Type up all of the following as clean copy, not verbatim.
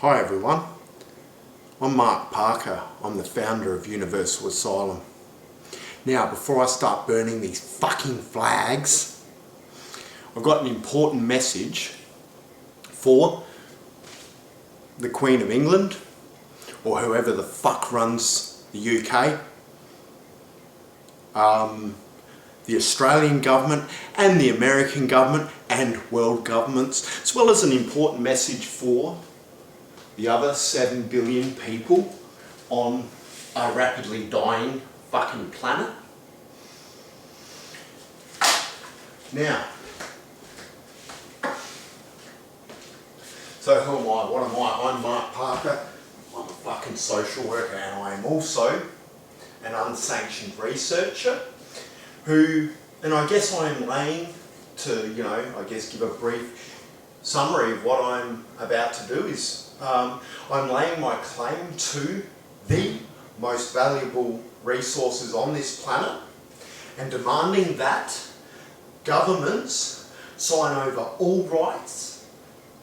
Hi everyone, I'm Mark Parker. I'm the founder of Universal Asylum. Now, before I start burning these fucking flags, I've got an important message for the Queen of England, or whoever the fuck runs the UK, the Australian government and the American government and world governments, as well as an important message for the other 7 billion people on a rapidly dying fucking planet. Now, so who am I? What am I? I'm Mark Parker. I'm a fucking social worker, and I am also an unsanctioned researcher who, and I guess I'm laying to, give a brief summary of what I'm about to do is I'm laying my claim to the most valuable resources on this planet and demanding that governments sign over all rights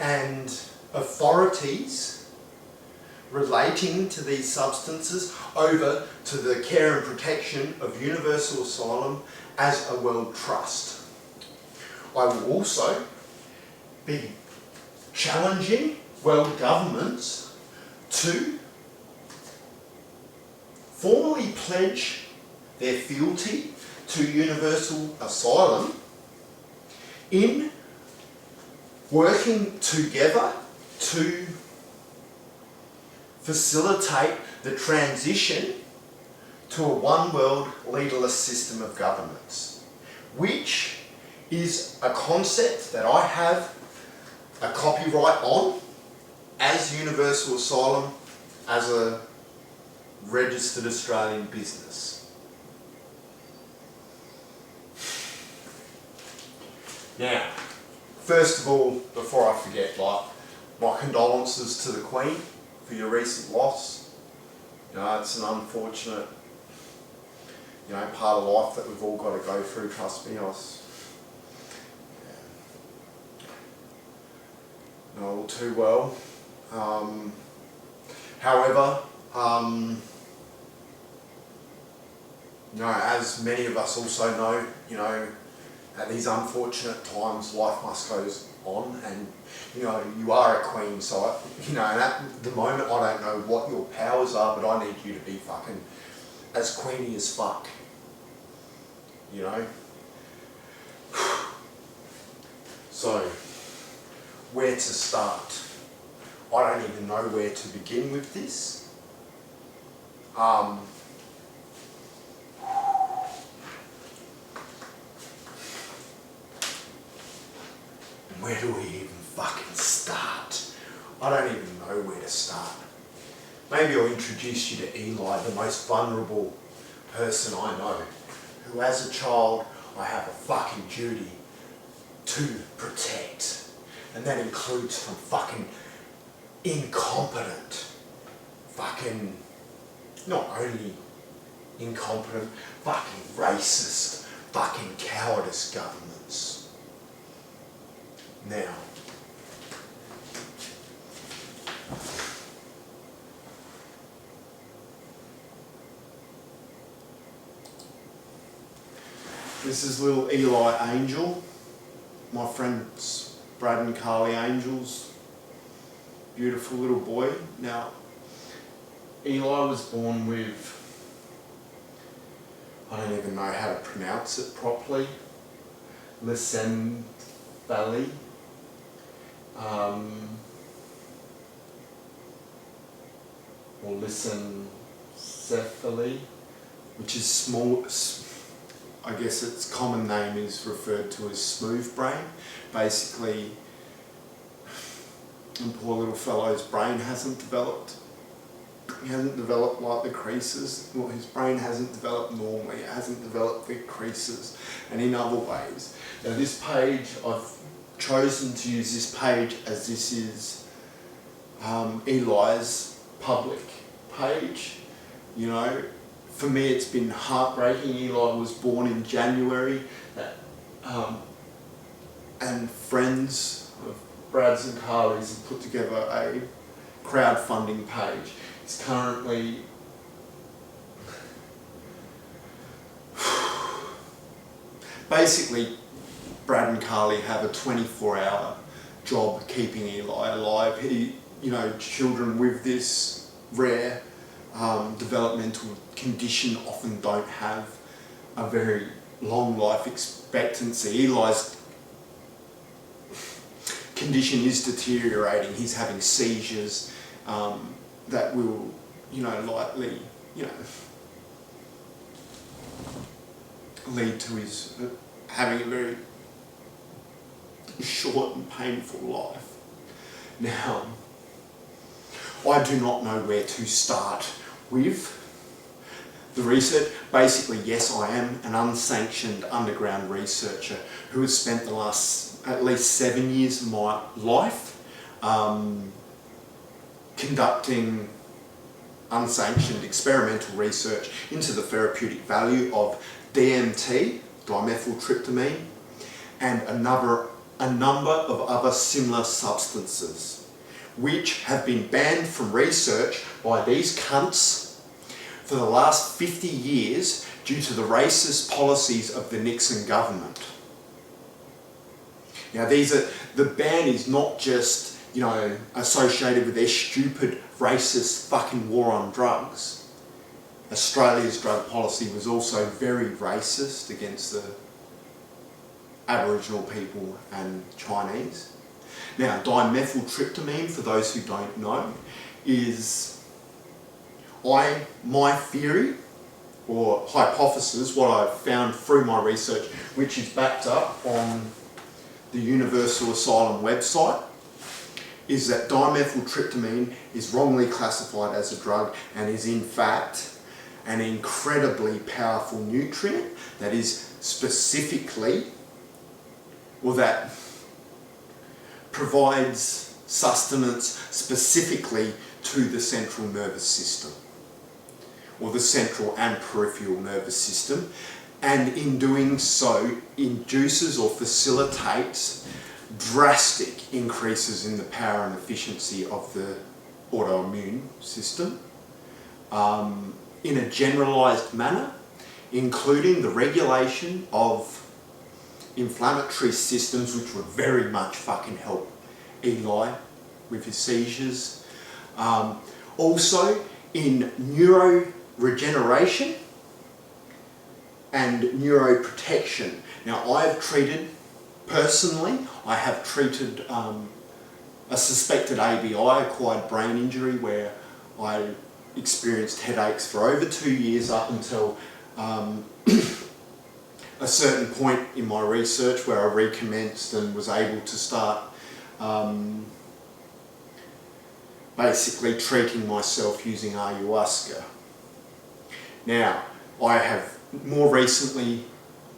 and authorities relating to these substances over to the care and protection of Universal Asylum as a world trust. I will also be challenging world governments to formally pledge their fealty to Universal Asylum in working together to facilitate the transition to a one world leaderless system of governance, which is a concept that I have a copyright on as Universal Asylum, as a registered Australian business. Now, first of all, before I forget, my condolences to the Queen for your recent loss. It's an unfortunate, part of life that we've all got to go through, trust me. I know all too well. However, as many of us also know, at these unfortunate times, life must go on, and you are a queen, so and at the moment I don't know what your powers are, but I need you to be fucking as queeny as fuck. So, where to start? I don't even know where to begin with this. Where do we even fucking start? I don't even know where to start. Maybe I'll introduce you to Eli, the most vulnerable person I know, who as a child I have a fucking duty to protect. And that includes from fucking incompetent, fucking, not only incompetent, fucking racist, fucking cowardice governments. Now, this is little Eli Angel, my friends Brad and Carly Angel's beautiful little boy. Now, Eli was born with, I don't even know how to pronounce it properly, Lissencephaly. Or Lissencephaly, which is small. I guess its common name is referred to as smooth brain. Basically, and poor little fellow's brain hasn't developed. He hasn't developed like the creases. Well, his brain hasn't developed normally. It hasn't developed the creases, and in other ways. Now, this page, I've chosen to use this page as this is Eli's public page. For me it's been heartbreaking. Eli was born in January, and friends of Brad's and Carly's have put together a crowdfunding page is currently basically Brad and Carly have a 24-hour job keeping Eli alive. Children with this rare developmental condition often don't have a very long life expectancy. Eli's condition is deteriorating. He's having seizures that will, likely, lead to his having a very short and painful life. Now, I do not know where to start with the research. Basically, yes, I am an unsanctioned underground researcher who has spent the last at least 7 years of my life conducting unsanctioned experimental research into the therapeutic value of DMT, dimethyltryptamine, and a number of other similar substances, which have been banned from research by these cunts for the last 50 years due to the racist policies of the Nixon government. Now, the ban is not just, associated with their stupid, racist fucking war on drugs. Australia's drug policy was also very racist against the Aboriginal people and Chinese. Now, dimethyltryptamine, for those who don't know, is my theory or hypothesis, what I've found through my research, which is backed up on the Universal Asylum website, is that dimethyltryptamine is wrongly classified as a drug and is in fact an incredibly powerful nutrient that is specifically, or that provides sustenance specifically to the central nervous system, or the central and peripheral nervous system, and in doing so induces or facilitates drastic increases in the power and efficiency of the autoimmune system in a generalised manner, including the regulation of inflammatory systems, which would very much fucking help Eli with his seizures. Also in neuroregeneration and neuroprotection. Now, I have treated a suspected ABI, acquired brain injury, where I experienced headaches for over 2 years up until a certain point in my research where I recommenced and was able to start basically treating myself using Ayahuasca. Now, I have more recently,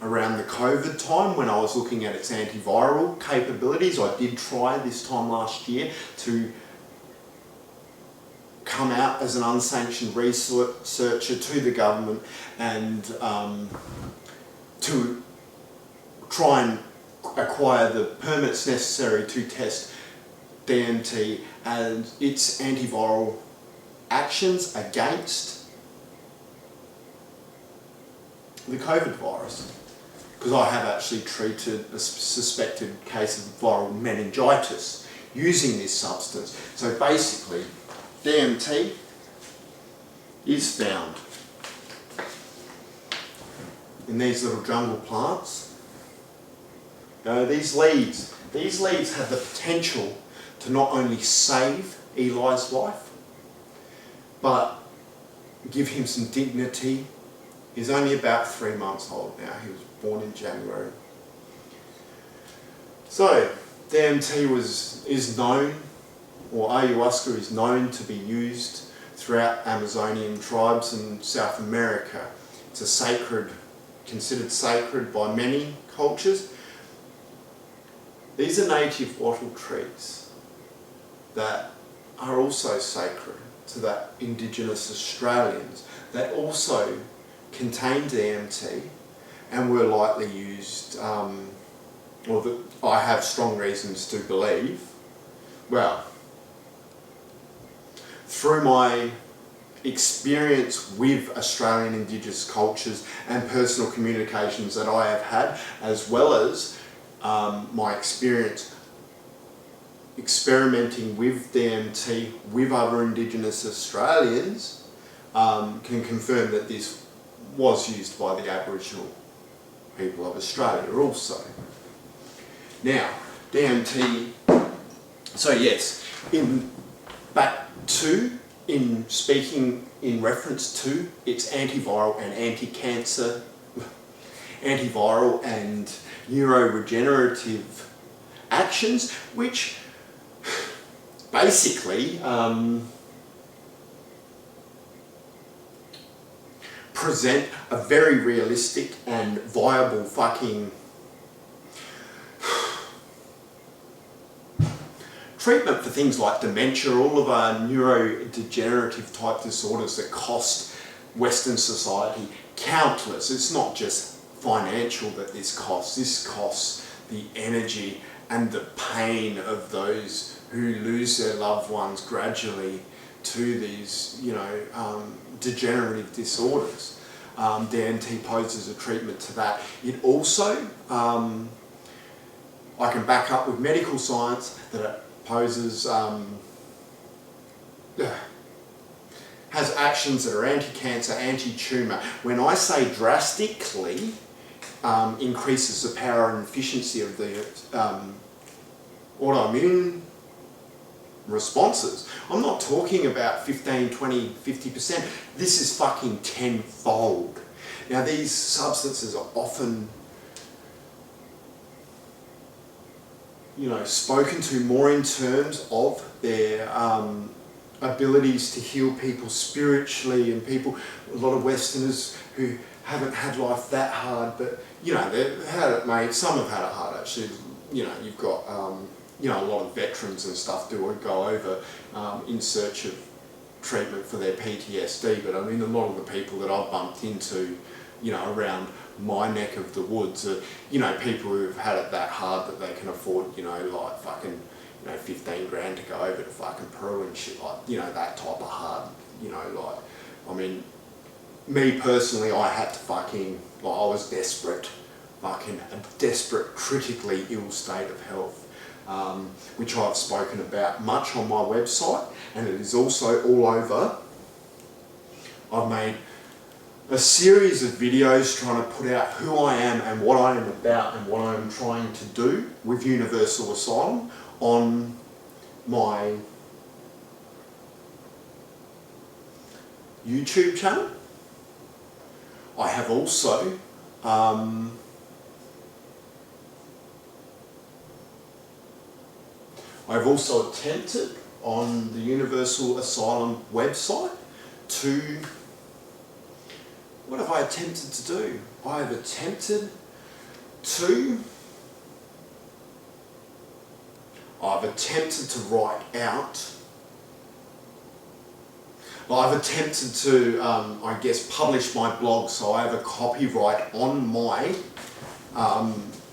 around the COVID time, when I was looking at its antiviral capabilities, I did try this time last year to come out as an unsanctioned researcher to the government and to try and acquire the permits necessary to test DMT and its antiviral actions against the COVID virus, because I have actually treated a suspected case of viral meningitis using this substance. So basically, DMT is found in these little jungle plants. These leaves have the potential to not only save Eli's life, but give him some dignity. He's only about 3 months old now. He was born in January. So, DMT is known, or Ayahuasca is known to be used throughout Amazonian tribes in South America. It's considered sacred by many cultures. These are native wattle trees that are also sacred to the indigenous Australians, that also contain DMT and were likely used, or that I have strong reasons to believe, well, through my experience with Australian Indigenous cultures and personal communications that I have had, as well as my experience experimenting with DMT with other Indigenous Australians, can confirm that this was used by the Aboriginal people of Australia also. Now, DMT, so yes, in speaking in reference to its antiviral and anti-cancer, antiviral and neuroregenerative actions, which basically present a very realistic and viable fucking treatment for things like dementia, all of our neurodegenerative type disorders that cost Western society countless. It's not just financial that this costs the energy and the pain of those who lose their loved ones gradually to these, degenerative disorders. DMT poses a treatment to that. It also, I can back up with medical science that it poses, has actions that are anti-cancer, anti-tumour. When I say drastically increases the power and efficiency of the autoimmune responses, I'm not talking about 15, 20, 50%. This is fucking tenfold. Now, these substances are often spoken to more in terms of their abilities to heal people spiritually, and people, a lot of Westerners who haven't had life that hard, but they've had it made. Some have had it hard actually. You've got a lot of veterans and stuff do go over in search of treatment for their PTSD. But I mean, a lot of the people that I've bumped into, around my neck of the woods are, people who've had it that hard that they can afford, like fucking, 15 grand to go over to fucking Peru and shit, like, that type of hard, I mean, me personally, I had to fucking, I was desperate, fucking a desperate, critically ill state of health, which I've spoken about much on my website, and it is also all over. I've made a series of videos trying to put out who I am and what I am about and what I'm trying to do with Universal Asylum on my YouTube channel. I have also I've also attempted on the Universal Asylum website to, what have I attempted to do? I have attempted to write out, I've attempted to, publish my blog, so I have a copyright on my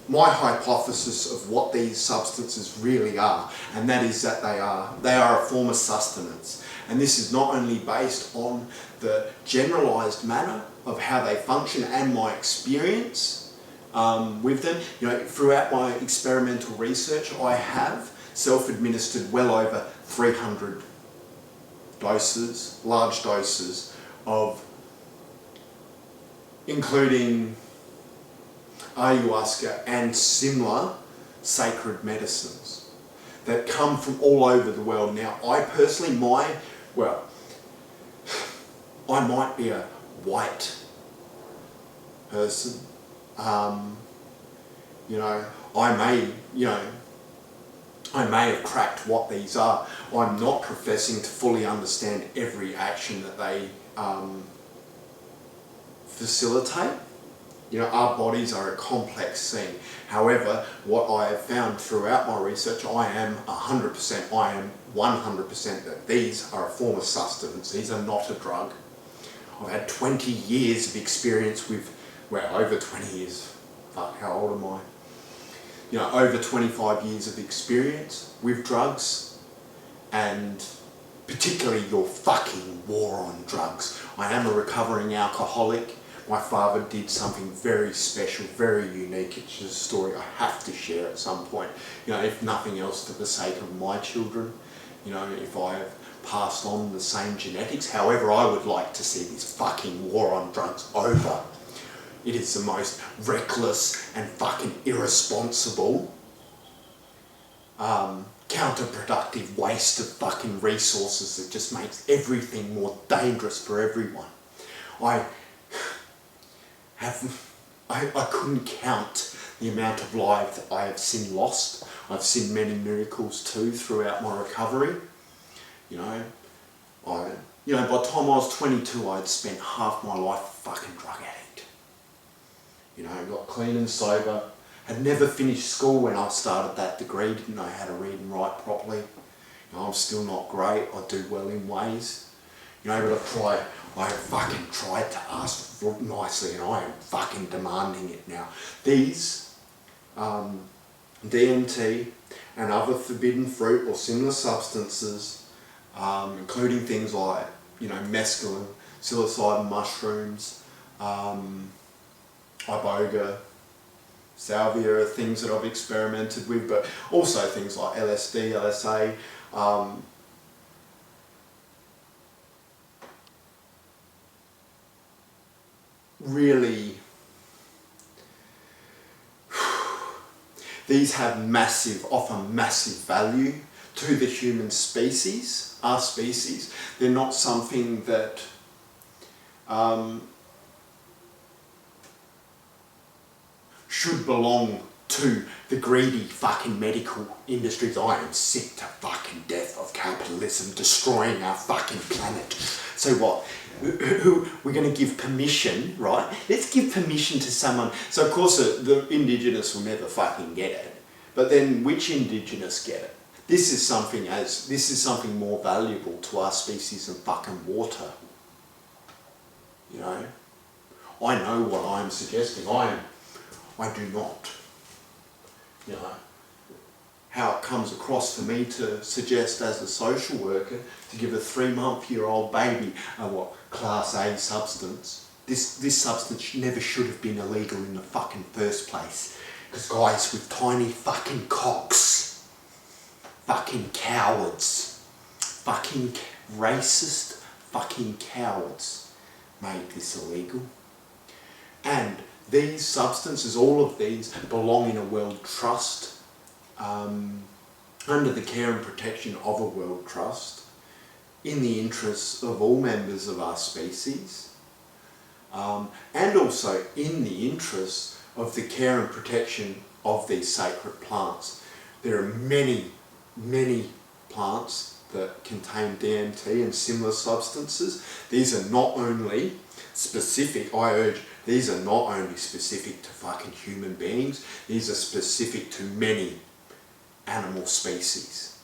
my hypothesis of what these substances really are, and that is that they are a form of sustenance. And this is not only based on the generalised manner of how they function and my experience with them. Throughout my experimental research, I have self-administered well over 300 doses, large doses of, including Ayahuasca and similar sacred medicines that come from all over the world. Now, I personally, I might be a white person, I may have cracked what these are. I'm not professing to fully understand every action that they facilitate. Our bodies are a complex thing. However, what I have found throughout my research, I am 100% that these are a form of sustenance. These are not a drug. I've had 20 years of experience with, over 20 years. Fuck, how old am I? Over 25 years of experience with drugs, and particularly your fucking war on drugs. I am a recovering alcoholic. My father did something very special, very unique. It's just a story I have to share at some point. You know, if nothing else, for the sake of my children. You know, if I have passed on the same genetics. However, I would like to see this fucking war on drugs over. It is the most reckless and fucking irresponsible, counterproductive waste of fucking resources that just makes everything more dangerous for everyone. I couldn't count the amount of lives that I have seen lost. I've seen many miracles too throughout my recovery. You know, by the time I was 22, I'd spent half my life a fucking drug addict. You know, got clean and sober. Had never finished school when I started that degree. Didn't know how to read and write properly. You know, I'm still not great. I do well in ways. You know, but I have fucking tried to ask for nicely, and I am fucking demanding it now. These DMT and other forbidden fruit or similar substances, including things like, you know, mescaline, psilocybin mushrooms, iboga, salvia are things that I've experimented with, but also things like LSD, LSA, really, these have offer massive value to the human species, our species. They're not something that should belong to the greedy fucking medical industries. I am sick to fucking death of capitalism destroying our fucking planet. So what? Who we're going to give permission, right? Let's give permission to someone. So of course the indigenous will never fucking get it. But then which indigenous get it? This is something more valuable to our species than fucking water. You know? I know what I'm suggesting. I do not. You know, how it comes across for me to suggest as a social worker to give a 3-month-old baby a class A substance. This substance never should have been illegal in the fucking first place. Because guys with tiny fucking cocks, fucking cowards, fucking racist fucking cowards made this illegal. And these substances, all of these, belong in a world trust, under the care and protection of a world trust, in the interests of all members of our species, and also in the interests of the care and protection of these sacred plants. There are many, many plants that contain DMT and similar substances. These are not only specific, these are not only specific to fucking human beings, these are specific to many animal species.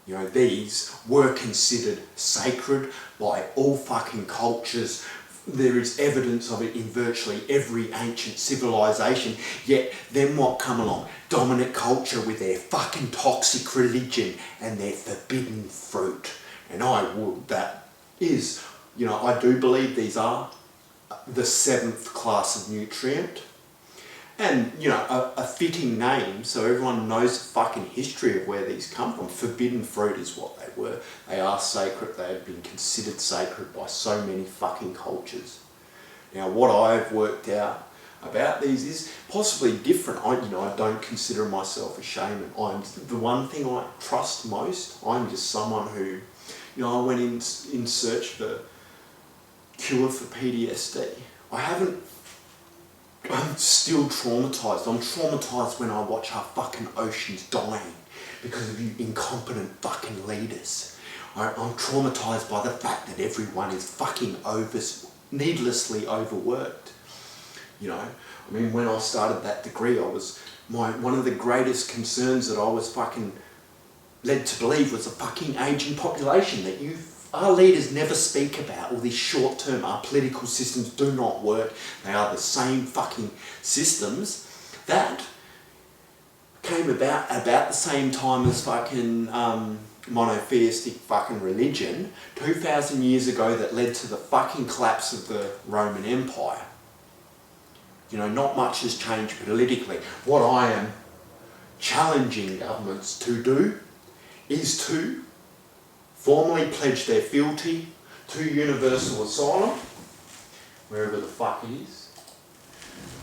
You know, these were considered sacred by all fucking cultures. There is evidence of it in virtually every ancient civilization, yet then what come along? Dominant culture with their fucking toxic religion and their forbidden fruit. And that is, you know, I do believe these are the 7th class of nutrient, and you know, a fitting name so everyone knows the fucking history of where these come from. Forbidden fruit is what they were. They are sacred. They have been considered sacred by so many fucking cultures. Now what I've worked out about these is possibly different. I don't consider myself a shaman. I'm the one thing I trust most. I'm just someone who, you know, I went in search for cure for PTSD. I'm still traumatised. I'm traumatised when I watch our fucking oceans dying because of you incompetent fucking leaders. I'm traumatised by the fact that everyone is fucking needlessly overworked. You know, I mean, when I started that degree, one of the greatest concerns that I was fucking led to believe was the fucking ageing population that our leaders never speak about. All these short-term, our political systems do not work. They are the same fucking systems that came about the same time as fucking monotheistic fucking religion 2,000 years ago that led to the fucking collapse of the Roman Empire. You know, not much has changed politically. What I am challenging governments to do is to formally pledge their fealty to Universal Asylum, wherever the fuck it is,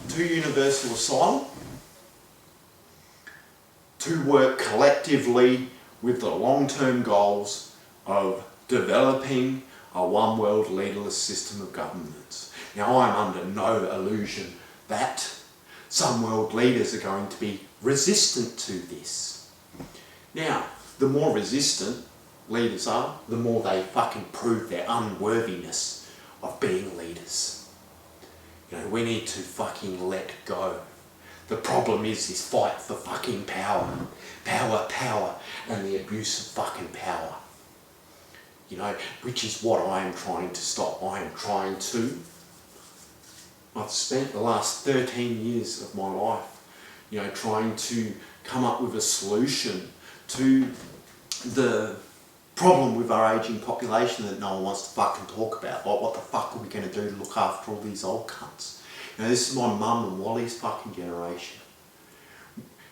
to Universal Asylum, to work collectively with the long-term goals of developing a one-world leaderless system of governments. Now, I'm under no illusion that some world leaders are going to be resistant to this. Now, the more resistant leaders are, the more they fucking prove their unworthiness of being leaders. You know, we need to fucking let go. The problem is this fight for fucking power. Power, and the abuse of fucking power. You know, which is what I am trying to stop. I've spent the last 13 years of my life, you know, trying to come up with a solution to the problem with our ageing population that no one wants to fucking talk about. Like, what the fuck are we going to do to look after all these old cunts? You know, this is my mum and Wally's fucking generation.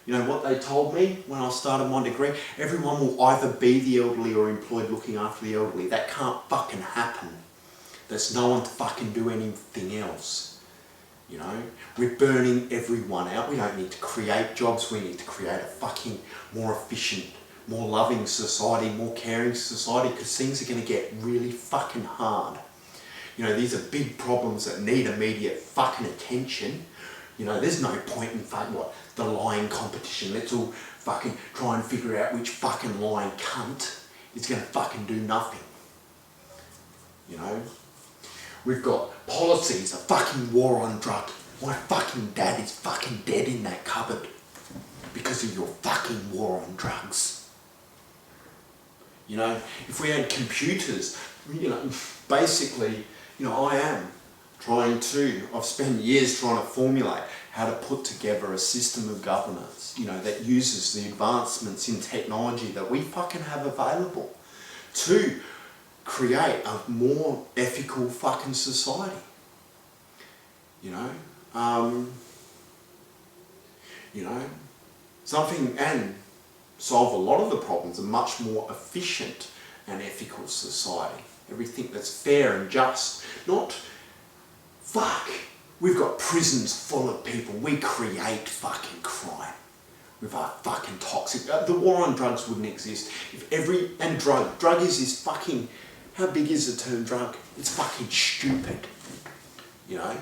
You know what they told me when I started my degree? Everyone will either be the elderly or employed looking after the elderly. That can't fucking happen. There's no one to fucking do anything else. You know, we're burning everyone out. We don't need to create jobs. We need to create a fucking more efficient, more loving society, more caring society, because things are going to get really fucking hard. You know, these are big problems that need immediate fucking attention. You know, there's no point in fucking the lying competition. Let's all fucking try and figure out which fucking lying cunt is going to fucking do nothing. You know, we've got policies, a fucking war on drugs. My fucking dad is fucking dead in that cupboard because of your fucking war on drugs. You know, if we had computers, you know, basically, you know, I've spent years trying to formulate how to put together a system of governance, you know, that uses the advancements in technology that we fucking have available to create a more ethical fucking society. You know, something, and solve a lot of the problems, a much more efficient and ethical society. Everything that's fair and just. Not, fuck, we've got prisons full of people. We create fucking crime with our fucking toxic. The war on drugs wouldn't exist if drug is this fucking, how big is the term drug? It's fucking stupid. You know?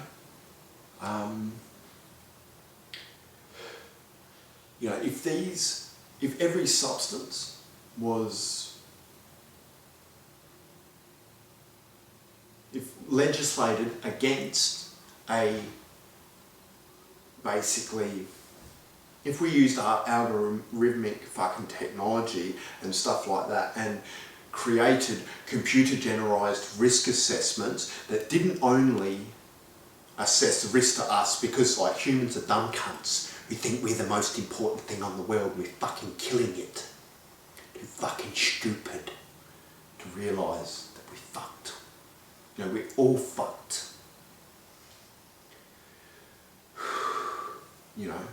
You know, if every substance was, if legislated against basically, if we used our algorithmic fucking technology and stuff like that and created computer-generized risk assessments that didn't only assess the risk to us because, like, humans are dumb cunts who think we're the most important thing on the world, we're fucking killing it. Too fucking stupid to realise that we're fucked. You know, we're all fucked. You know,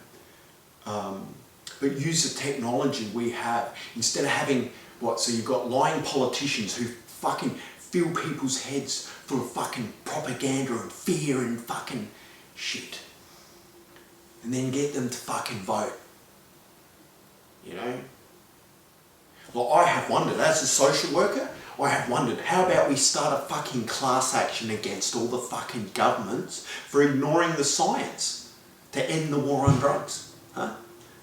but use the technology we have instead of having so you've got lying politicians who fucking fill people's heads full of fucking propaganda and fear and fucking shit, and then get them to fucking vote. You know, well, I have wondered, as a social worker, I have wondered, how about we start a fucking class action against all the fucking governments for ignoring the science to end the war on drugs? Huh?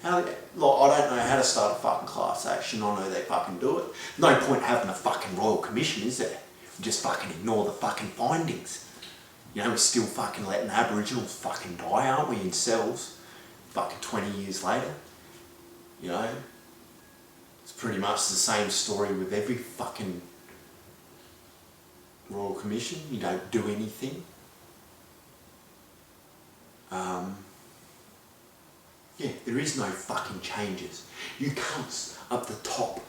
I don't know how to start a fucking class action. I know they fucking do it. No point having a fucking royal commission, is there? We just fucking ignore the fucking findings. You know, we're still fucking letting Aboriginals fucking die, aren't we, in cells? Fucking 20 years later. You know? It's pretty much the same story with every fucking royal commission. You don't do anything. Yeah, there is no fucking changes. You cunts up the top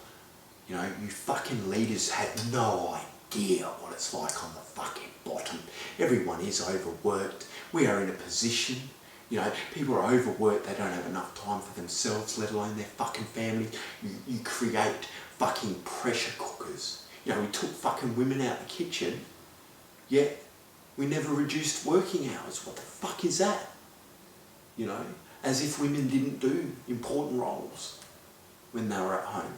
You know, you fucking leaders have no idea what it's like on the fucking bottom. Everyone is overworked. We are in a position, you know, people are overworked, they don't have enough time for themselves, let alone their fucking family. You create fucking pressure cookers. You know, we took fucking women out of the kitchen, yet we never reduced working hours. What the fuck is that? You know, as if women didn't do important roles when they were at home.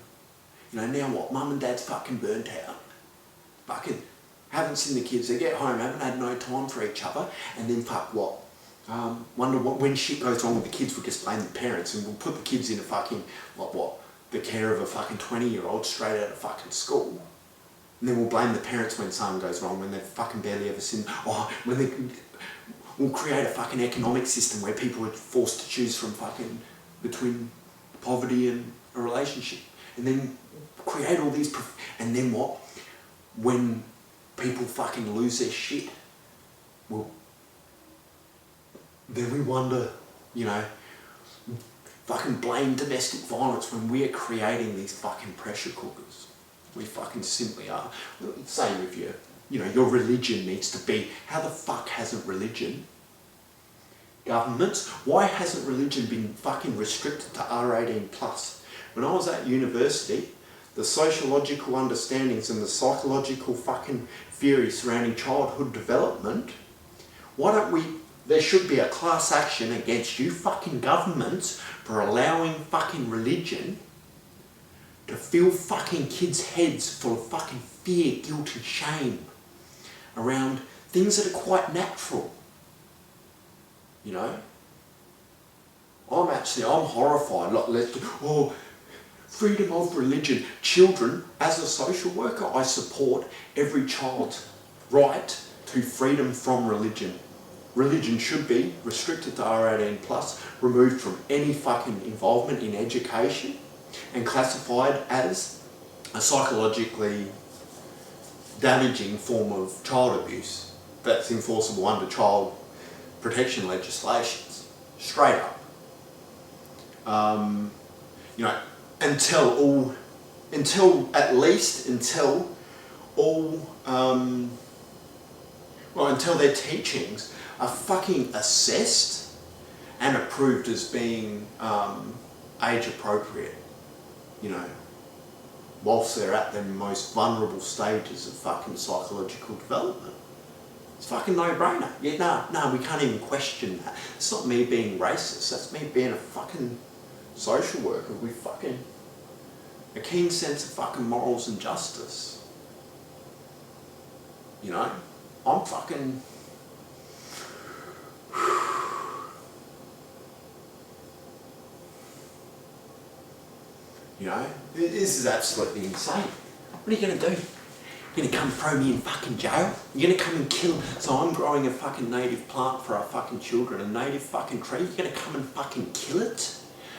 You know, now what? Mum and dad's fucking burnt out. Fucking haven't seen the kids. They get home, haven't had no time for each other, and then fuck what? Wonder what, when shit goes wrong with the kids, we'll just blame the parents and we'll put the kids in a fucking, the care of a fucking 20-year-old straight out of fucking school. And then we'll blame the parents when something goes wrong, when they've fucking barely ever seen, we'll create a fucking economic system where people are forced to choose from fucking between poverty and a relationship. And then create all these, and then what? When people fucking lose their shit, well, then we wonder, you know, fucking blame domestic violence when we are creating these fucking pressure cookers. We fucking simply are. Same with your religion needs to be, how the fuck hasn't religion, governments, why hasn't religion been fucking restricted to R18 plus? When I was at university, the sociological understandings and the psychological fucking theory surrounding childhood development, there should be a class action against you fucking governments for allowing fucking religion to fill fucking kids' heads full of fucking fear, guilt and shame around things that are quite natural. You know? I'm horrified. Freedom of religion. Children, as a social worker, I support every child's right to freedom from religion. Religion should be restricted to R18 plus, removed from any fucking involvement in education, and classified as a psychologically damaging form of child abuse that's enforceable under child protection legislations. Straight up. You know, until their teachings are fucking assessed and approved as being age appropriate, you know, whilst they're at their most vulnerable stages of fucking psychological development. It's fucking no-brainer. Yeah, no, we can't even question that. It's not me being racist, that's me being a fucking social worker with fucking a keen sense of fucking morals and justice. You know, I'm fucking... You know, this is absolutely insane. What are you going to do? You're going to come throw me in fucking jail? You're going to come and kill... So I'm growing a fucking native plant for our fucking children, a native fucking tree. You're going to come and fucking kill it?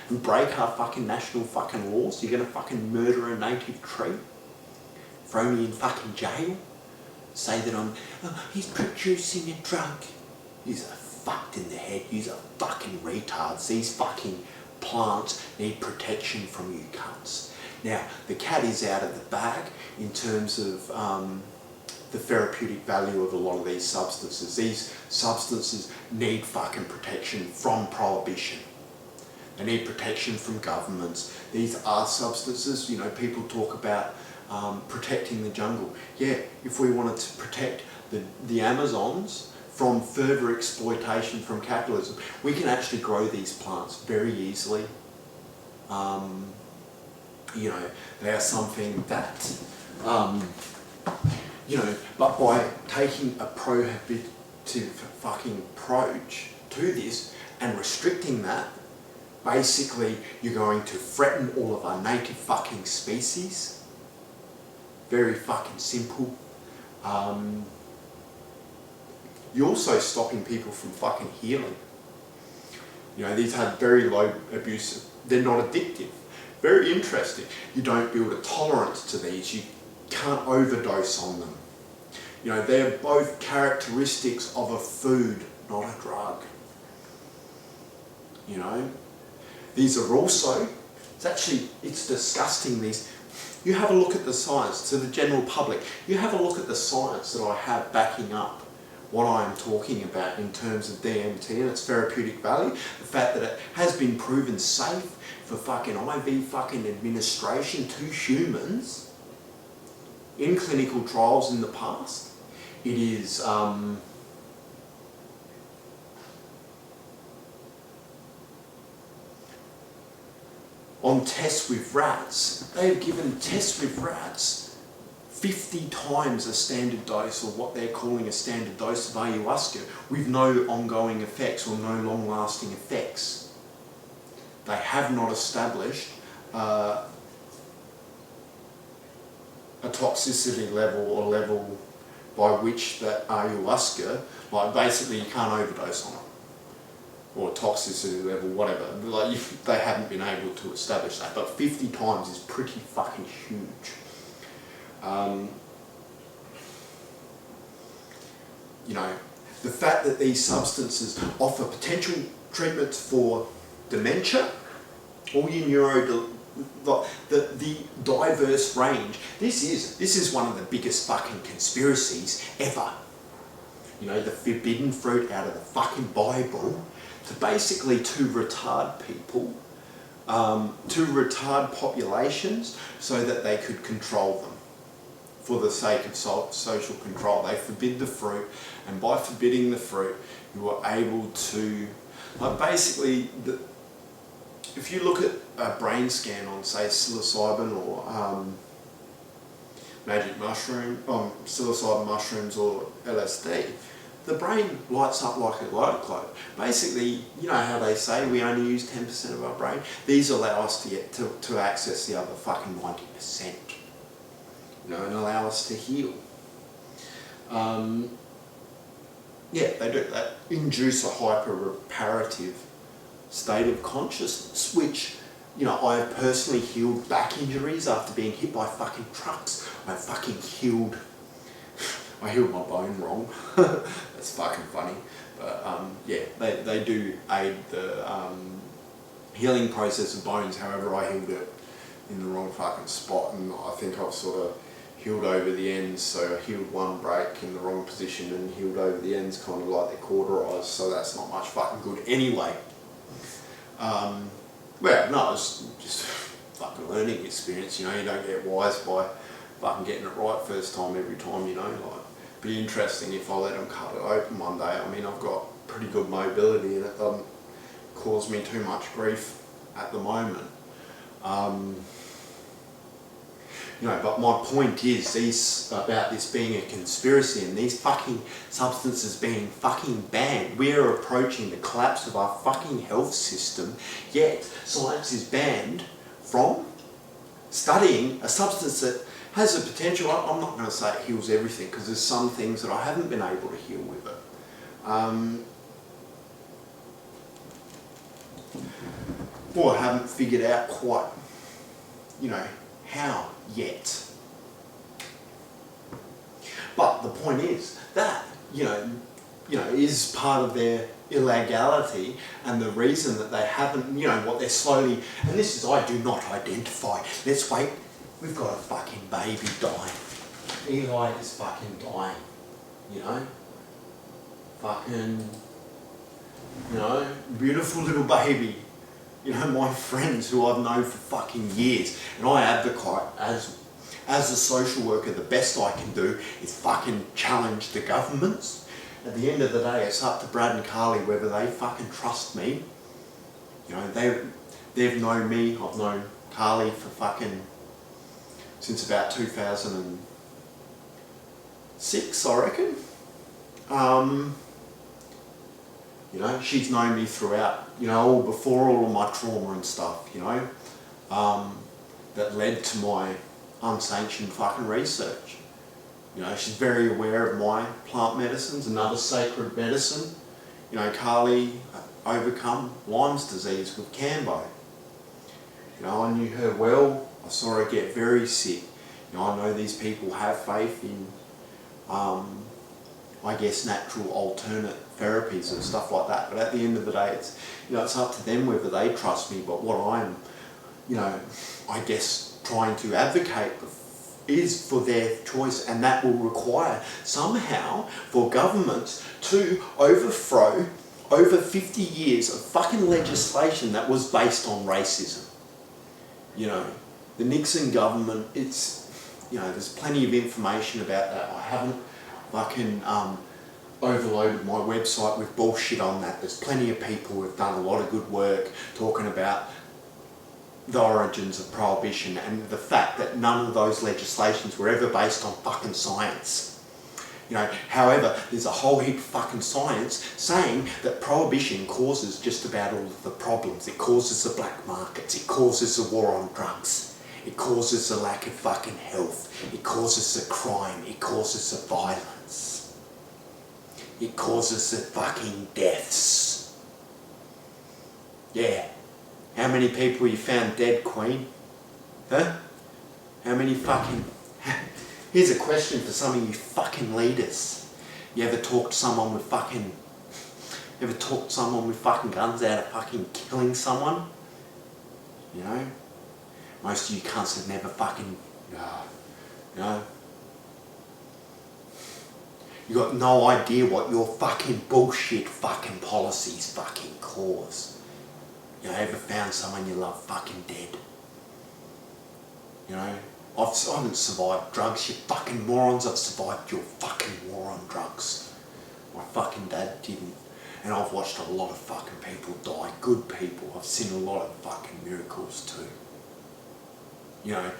And break our fucking national fucking laws? You're going to fucking murder a native tree? Throw me in fucking jail? Say that he's producing a drug. You're fucked in the head. You're fucking retards. These fucking plants need protection from you cunts. Now, the cat is out of the bag in terms of the therapeutic value of a lot of these substances. These substances need fucking protection from prohibition. They need protection from governments. These are substances, you know, people talk about protecting the jungle. Yeah, if we wanted to protect the Amazons from further exploitation from capitalism, we can actually grow these plants very easily. You know, they are something that, you know, but by taking a prohibitive fucking approach to this and restricting that, basically you're going to threaten all of our native fucking species. Very fucking simple. You're also stopping people from fucking healing. You know, these have very low abuse. They're not addictive. Very interesting. You don't build a tolerance to these. You can't overdose on them. You know, they're both characteristics of a food, not a drug. You know, these are also, it's disgusting, these You have a look at the science, to the general public. You have a look at the science that I have backing up what I am talking about in terms of DMT and its therapeutic value. The fact that it has been proven safe for fucking IV fucking administration to humans in clinical trials in the past. It is on tests with rats. They've given tests with rats 50 times a standard dose, or what they're calling a standard dose of ayahuasca, with no ongoing effects or no long-lasting effects. They have not established a toxicity level or level by which that ayahuasca, like basically you can't overdose on it, or toxicity level, whatever. Like they haven't been able to establish that, but 50 times is pretty fucking huge. You know, the fact that these substances offer potential treatments for dementia, all your the diverse range. This is one of the biggest fucking conspiracies ever. You know, the forbidden fruit out of the fucking Bible, to basically to retard people, to retard populations so that they could control them. For the sake of social control, they forbid the fruit, and by forbidding the fruit, you are able to, like basically, if you look at a brain scan on, say, psilocybin or magic mushroom, psilocybin mushrooms or LSD, the brain lights up like a light globe. Basically, you know how they say we only use 10% of our brain? These allow us to access the other fucking 90%. You know, and allow us to heal. Yeah, they do. They induce a hyper-reparative state of consciousness, which, you know, I have personally healed back injuries after being hit by fucking trucks. I healed my bone wrong. That's fucking funny. But yeah, they do aid the healing process of bones. However, I healed it in the wrong fucking spot, and I think I've sort of healed over the ends, so I healed one break in the wrong position and healed over the ends kind of like they're cauterized, so that's not much fucking good anyway. Well, no, it's just fucking learning experience, you know, you don't get wise by fucking getting it right first time every time, you know, like, be interesting if I let them cut it open one day. I mean, I've got pretty good mobility and it doesn't cause me too much grief at the moment. You know, but my point is about this being a conspiracy and these fucking substances being fucking banned. We're approaching the collapse of our fucking health system, yet science is banned from studying a substance that has a potential. I'm not going to say it heals everything, because there's some things that I haven't been able to heal with it. Or I haven't figured out quite, you know, how yet. But the point is that, you know, is part of their illegality, and the reason that they haven't, you know, what they're slowly, and this is, I do not identify. Let's wait, we've got a fucking baby dying. Eli is fucking dying, you know? Fucking, you know, beautiful little baby. You know, my friends who I've known for fucking years, and I advocate as a social worker, the best I can do is fucking challenge the governments. At the end of the day, it's up to Brad and Carly whether they fucking trust me. You know, they've known me, I've known Carly for fucking, since about 2006, I reckon. You know, she's known me throughout, you know, all before all of my trauma and stuff, you know, that led to my unsanctioned fucking research. You know, she's very aware of my plant medicines, another sacred medicine. You know, Carly overcome Lyme's disease with Cambo. You know, I knew her well. I saw her get very sick. You know, I know these people have faith in, I guess, natural alternate therapies and stuff like that. But at the end of the day, it's, you know, it's up to them whether they trust me. But what I'm, you know, I guess trying to advocate is for their choice, and that will require somehow for governments to overthrow over 50 years of fucking legislation that was based on racism. You know, the Nixon government, it's, you know, there's plenty of information about that. I haven't fucking overloaded my website with bullshit on that. There's plenty of people who have done a lot of good work talking about the origins of prohibition and the fact that none of those legislations were ever based on fucking science. You know, however, there's a whole heap of fucking science saying that prohibition causes just about all of the problems. It causes the black markets, it causes the war on drugs, it causes the lack of fucking health, it causes the crime, it causes the violence, it causes the fucking deaths. Yeah. How many people you found dead, Queen? Huh? How many fucking... Here's a question for some of you fucking leaders. You ever talk to someone with fucking... You ever talk to someone with fucking guns out of fucking killing someone? You know? Most of you cunts have never fucking... You know? You got no idea what your fucking bullshit fucking policies fucking cause. You know, ever found someone you love fucking dead? You know, I haven't survived drugs, you fucking morons. I've survived your fucking war on drugs. My fucking dad didn't. And I've watched a lot of fucking people die, good people. I've seen a lot of fucking miracles too. You know,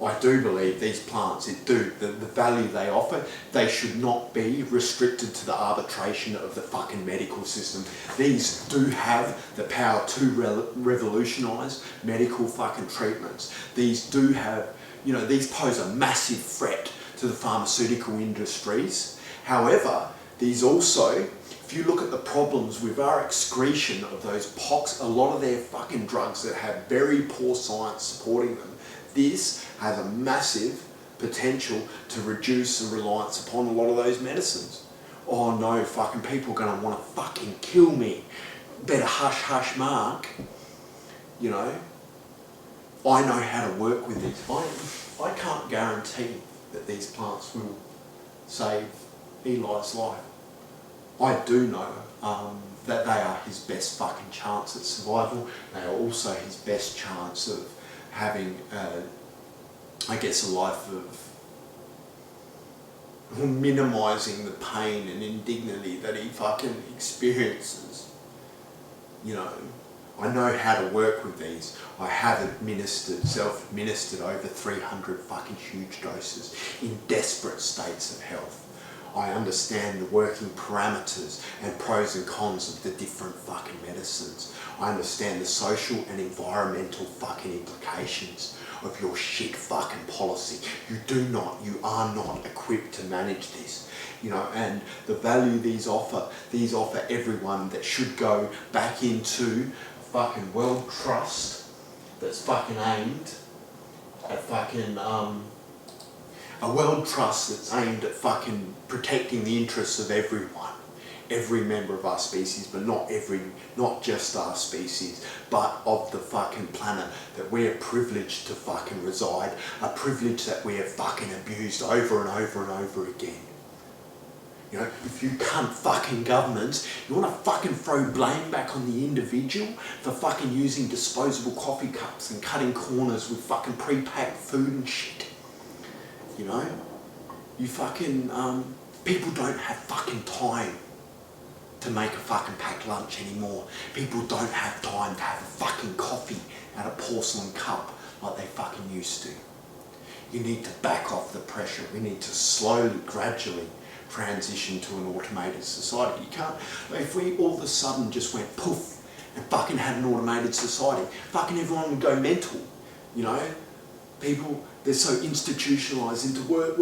I do believe these plants, the value they offer, they should not be restricted to the arbitration of the fucking medical system. These do have the power to revolutionise medical fucking treatments. These do have, you know, these pose a massive threat to the pharmaceutical industries. However, these also, if you look at the problems with our excretion of those pox, a lot of their fucking drugs that have very poor science supporting them, this has a massive potential to reduce the reliance upon a lot of those medicines. Oh no, fucking people are going to want to fucking kill me. Better hush hush Mark. You know, I know how to work with these. I can't guarantee that these plants will save Eli's life. I do know that they are his best fucking chance at survival. They are also his best chance of having, I guess, a life of minimising the pain and indignity that he fucking experiences. You know, I know how to work with these. I have self-administered over 300 fucking huge doses in desperate states of health. I understand the working parameters and pros and cons of the different fucking medicines. I understand the social and environmental fucking implications of your shit fucking policy. You are not equipped to manage this. You know, and the value these offer everyone that should go back into a fucking world trust that's fucking aimed at fucking, a world trust that's aimed at fucking protecting the interests of everyone, every member of our species, but not just our species, but of the fucking planet that we're privileged to fucking reside, a privilege that we have fucking abused over and over and over again. You know, if you cunt fucking governments, you want to fucking throw blame back on the individual for fucking using disposable coffee cups and cutting corners with fucking pre-packed food and shit. You know, you fucking, people don't have fucking time to make a fucking packed lunch anymore. People don't have time to have a fucking coffee out of porcelain cup like they fucking used to. You need to back off the pressure. We need to slowly, gradually transition to an automated society. You can't, if we all of a sudden just went poof and fucking had an automated society, fucking everyone would go mental, you know? People, they're so institutionalised into work,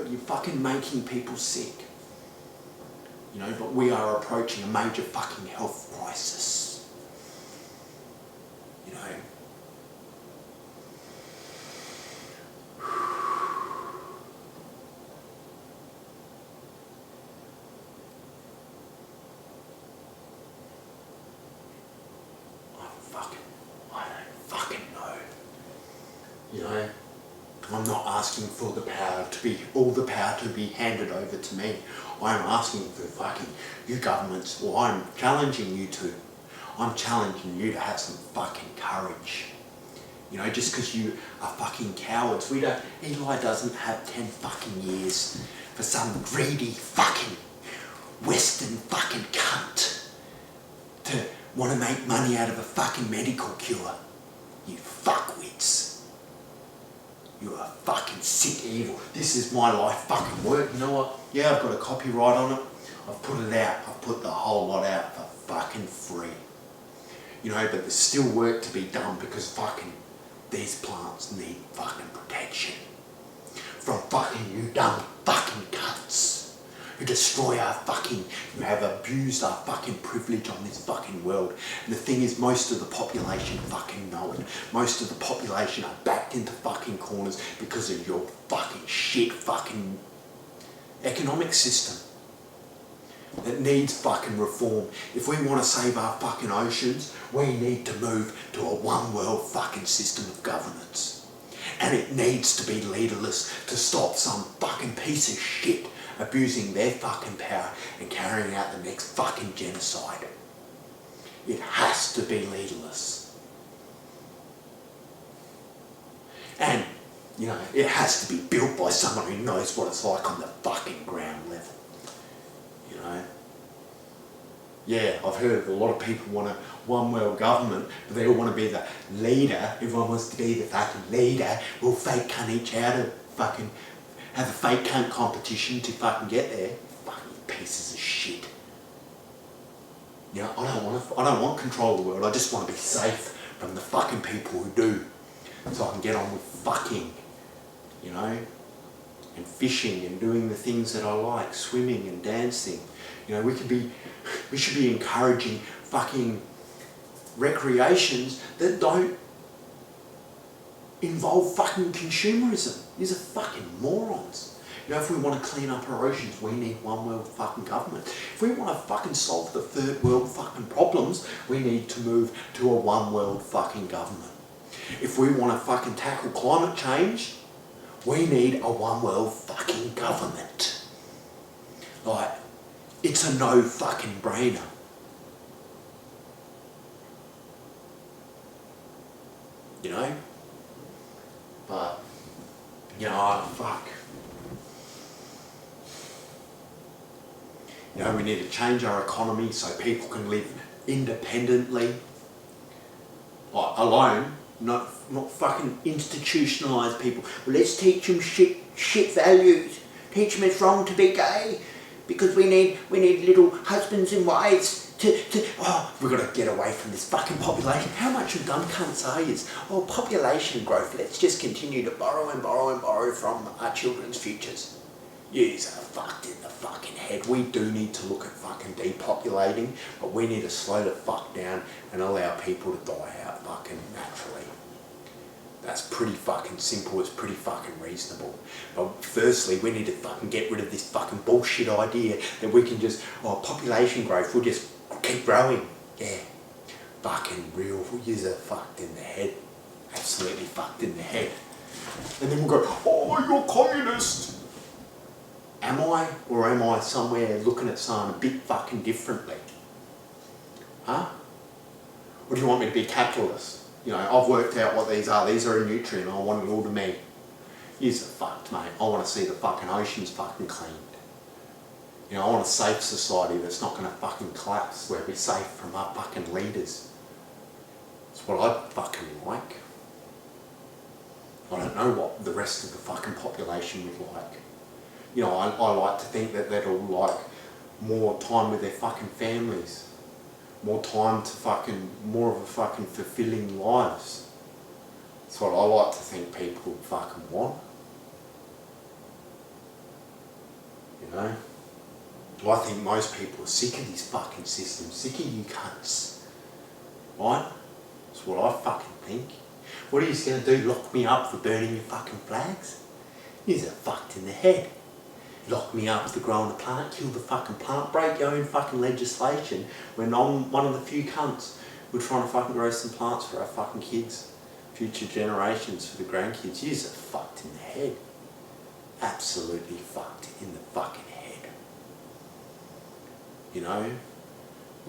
you're fucking making people sick. You know, but we are approaching a major fucking health crisis. You know. I don't fucking know. not asking for all the power to be handed over to me. I'm asking for fucking you governments, or I'm challenging you to. I'm challenging you to have some fucking courage. You know, just because you are fucking cowards. Eli doesn't have 10 fucking years for some greedy fucking Western fucking cunt to want to make money out of a fucking medical cure. You fuckwits. You are fucking sick evil. This is my life fucking work. You know what? Yeah, I've got a copyright on it. I've put it out. I've put the whole lot out for fucking free. You know, but there's still work to be done because fucking these plants need fucking protection. From fucking you dumb fucking cunts who destroy our fucking, who have abused our fucking privilege on this fucking world. And the thing is, most of the population fucking know it. Most of the population are backed into fucking corners because of your fucking shit fucking economic system that needs fucking reform. If we want to save our fucking oceans, we need to move to a one world fucking system of governance. And it needs to be leaderless to stop some fucking piece of shit abusing their fucking power and carrying out the next fucking genocide. It has to be leaderless. And, you know, it has to be built by someone who knows what it's like on the fucking ground level. You know? Yeah, I've heard a lot of people want a one world government, but they all want to be the leader. Everyone wants to be the fucking leader. We'll fake cunt each out of fucking, have a fake cunt competition to fucking get there. Fucking pieces of shit. You know, I don't want control of the world. I just want to be safe from the fucking people who do. So I can get on with fucking, you know, and fishing and doing the things that I like, swimming and dancing. You know, we should be encouraging fucking recreations that don't involve fucking consumerism. These are fucking morons. You know, if we want to clean up our oceans, we need one world fucking government. If we want to fucking solve the third world fucking problems, we need to move to a one world fucking government. If we want to fucking tackle climate change, we need a one world fucking government. Like, it's a no fucking brainer. You know? But, you know, fuck. You know, we need to change our economy so people can live independently, like alone, not fucking institutionalised people. Well, let's teach them shit values. Teach them it's wrong to be gay because we need little husbands and wives we've got to get away from this fucking population. How much of dumb cunts are you? Oh, population growth. Let's just continue to borrow and borrow and borrow from our children's futures. Yous are fucked in the fucking head. We do need to look at fucking depopulating, but we need to slow the fuck down and allow people to die out fucking naturally. That's pretty fucking simple, it's pretty fucking reasonable. But firstly, we need to fucking get rid of this fucking bullshit idea that we can just, population growth, we'll just keep growing. Yeah, fucking real, yous are fucked in the head. Absolutely fucked in the head. And then we'll go, oh, you're communist. Am I, or am I somewhere looking at something a bit fucking differently? Huh? Or do you want me to be capitalist? You know, I've worked out what these are. These are a nutrient. I want it all to me. Yous are fucked, mate. I want to see the fucking oceans fucking cleaned. You know, I want a safe society that's not going to fucking collapse, where we're safe from our fucking leaders. That's what I'd fucking like. I don't know what the rest of the fucking population would like. You know, I like to think that they'd all like more time with their fucking families. More time to fucking, more of a fucking fulfilling lives. That's what I like to think people fucking want. You know? I think most people are sick of this fucking system, sick of you cunts. Right? That's what I fucking think. What are you going to do, lock me up for burning your fucking flags? You're fucked in the head. Lock me up for growing a plant, kill the fucking plant, break your own fucking legislation when I'm one of the few cunts who are trying to fucking grow some plants for our fucking kids. future generations, for the grandkids, you're fucked in the head. Absolutely fucked in the fucking head. You know?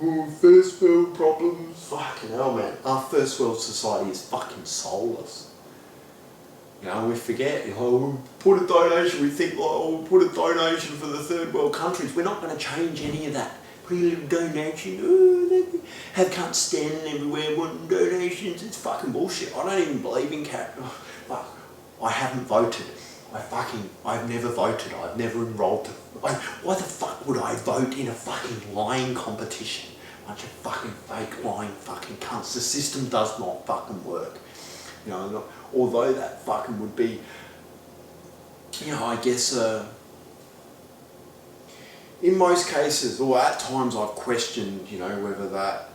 Oh, first world problems. Fucking hell, man. Our first world society is fucking soulless. You know, we forget, we'll put a donation, we think, we'll put a donation for the third world countries. We're not going to change any of that. Put a little donation, have cunts standing everywhere wanting donations. It's fucking bullshit. I don't even believe in fuck. I haven't voted. I've never voted. I've never enrolled. Why the fuck would I vote in a fucking lying competition? Bunch of fucking fake lying fucking cunts. The system does not fucking work. You know, although that fucking would be, you know, I guess, in most cases, or at times I've questioned, you know, whether that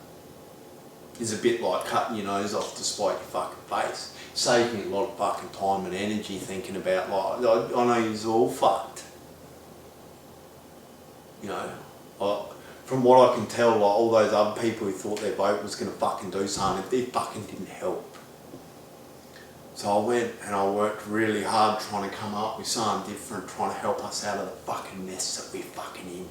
is a bit like cutting your nose off to spite your fucking face. Saving a lot of fucking time and energy thinking about, like, I know you're all fucked. You know, from what I can tell, like, all those other people who thought their vote was going to fucking do something, it fucking didn't help. So I went and I worked really hard trying to come up with something different, trying to help us out of the fucking mess that we're fucking in.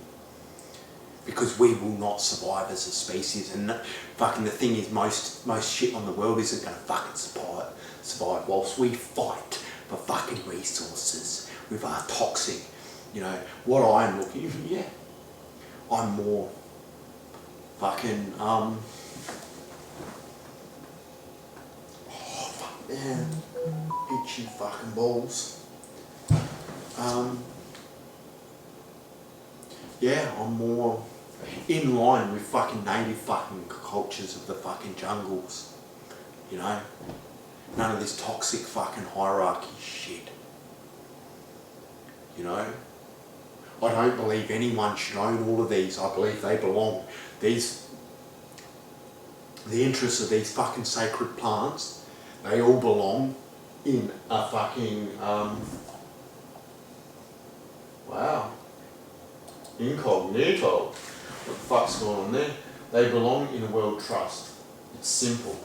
Because we will not survive as a species, and fucking the thing is, most shit on the world isn't going to fucking survive whilst we fight for fucking resources with our toxic, you know, what I'm looking, I'm more fucking, oh fuck man, itchy fucking balls. I'm more in line with fucking native fucking cultures of the fucking jungles, you know? None of this toxic fucking hierarchy shit, you know? I don't believe anyone should own all of these. I believe they belong. The interests of these fucking sacred plants, they all belong in a fucking, wow, incognito. What the fuck's going on there? They belong in a world trust. It's simple.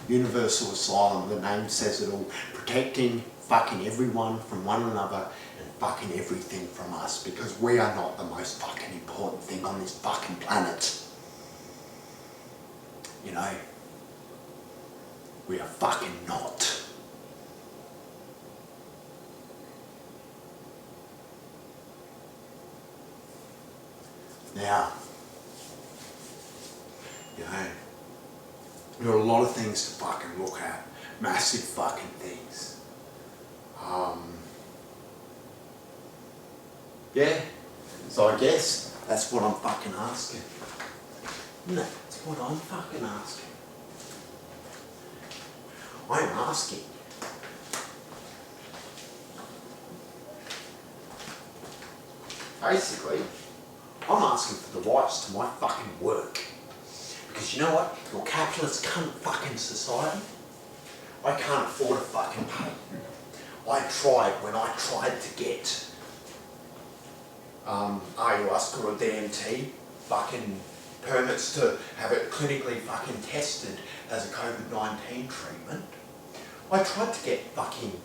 Universal Asylum, the name says it all. Protecting fucking everyone from one another and fucking everything from us, because we are not the most fucking important thing on this fucking planet. You know? We are fucking not. Now, you know, there are a lot of things to fucking look at. Massive fucking things. So I guess that's what I'm fucking asking. No, that's what I'm fucking asking. I'm asking. Basically, I'm asking for the rights to my fucking work. Because you know what? Your capitalist cunt fucking society, I can't afford a fucking pay. I tried when I tried to get Ayahuasca or DMT fucking permits to have it clinically fucking tested as a COVID-19 treatment. I tried to get fucking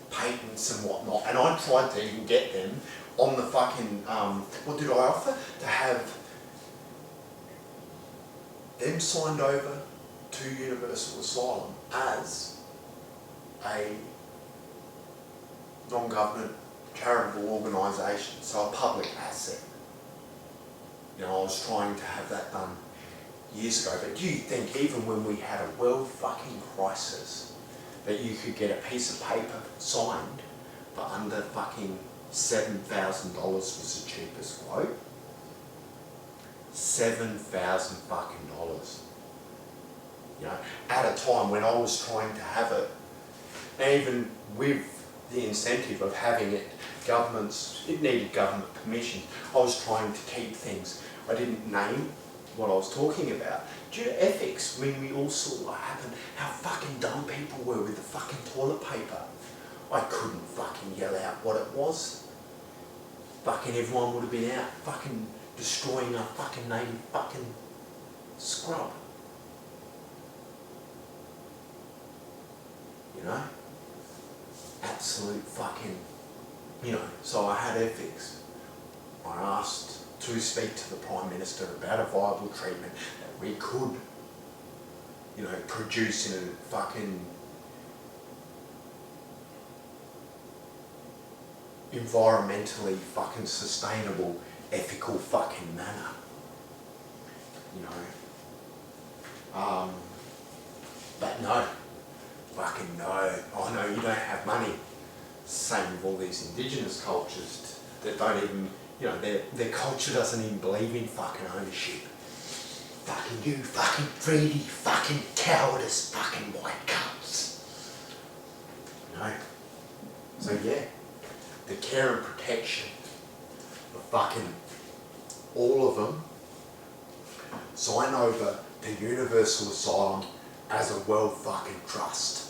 patents and whatnot, and I tried to even get them on the fucking, what did I offer? To have them signed over to Universal Asylum as a non-government charitable organisation, so a public asset. You know, I was trying to have that done years ago, but do you think even when we had a world fucking crisis that you could get a piece of paper signed for under fucking $7,000 was the cheapest quote? $7,000 fucking dollars. You know, at a time when I was trying to have it, and even with the incentive of having it, it needed government permission. I was trying to keep things. I didn't name what I was talking about. Due to ethics, when we all saw what happened, how fucking dumb people were with the fucking toilet paper. I couldn't fucking yell out what it was. Fucking everyone would have been out fucking destroying our fucking native fucking scrub. you know? Absolute fucking, you know, so I had ethics. I asked to speak to the Prime Minister about a viable treatment that we could, you know, produce in a fucking environmentally fucking sustainable, ethical fucking manner. You know. But no. Fucking no. Oh no, you don't have money. Same with all these indigenous cultures that don't even, you know, their culture doesn't even believe in fucking ownership. Fucking you, fucking greedy, fucking cowardice, fucking white cunts. You know? So yeah, the care and protection of fucking all of them sign over the Universal Asylum as a world fucking trust.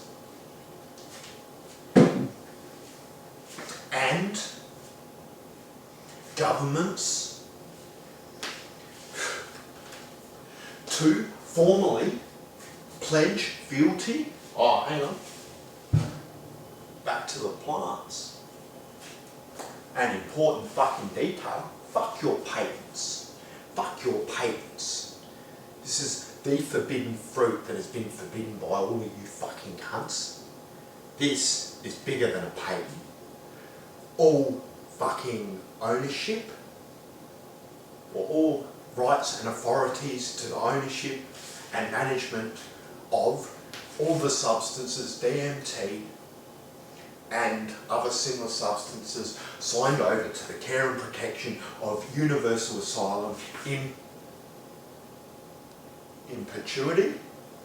And governments to formally pledge fealty. Oh, hang on. Back to the plants. An important fucking detail. Fuck your patents. Fuck your patents. This is the forbidden fruit that has been forbidden by all of you fucking cunts. This is bigger than a patent. All fucking ownership, or all rights and authorities to the ownership and management of all the substances, DMT and other similar substances, signed over to the care and protection of Universal Asylum in perpetuity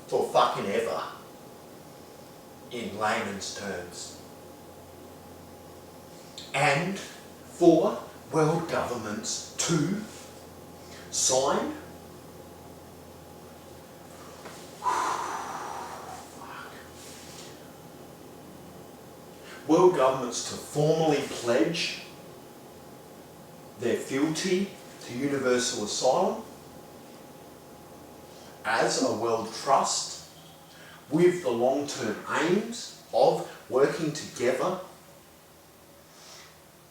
for fucking ever, in layman's terms. And for world governments to sign world governments to formally pledge their fealty to Universal Asylum as a world trust with the long-term aims of working together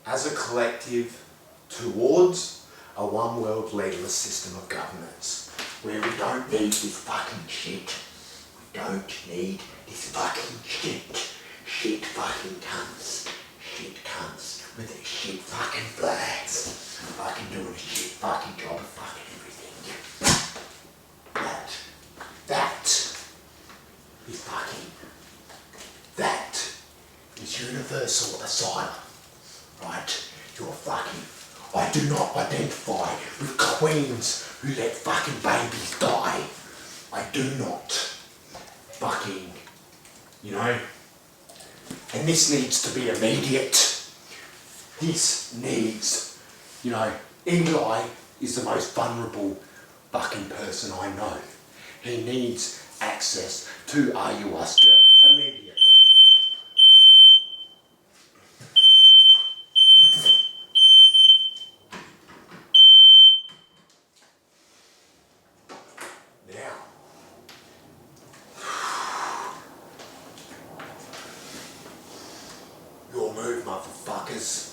as a collective towards a one world leaderless system of governance where we don't need this fucking shit. We don't need this fucking shit. Shit fucking cunts. Shit cunts with their shit fucking flags. Fucking doing a shit fucking job of fucking everything. That is fucking, that is Universal Asylum. Right? You're fucking, I do not identify with queens who let fucking babies die. I do not fucking, you know, and this needs to be immediate. This needs, you know, Eli is the most vulnerable fucking person I know. He needs access to Ayahuasca immediately. Now, your move, motherfuckers.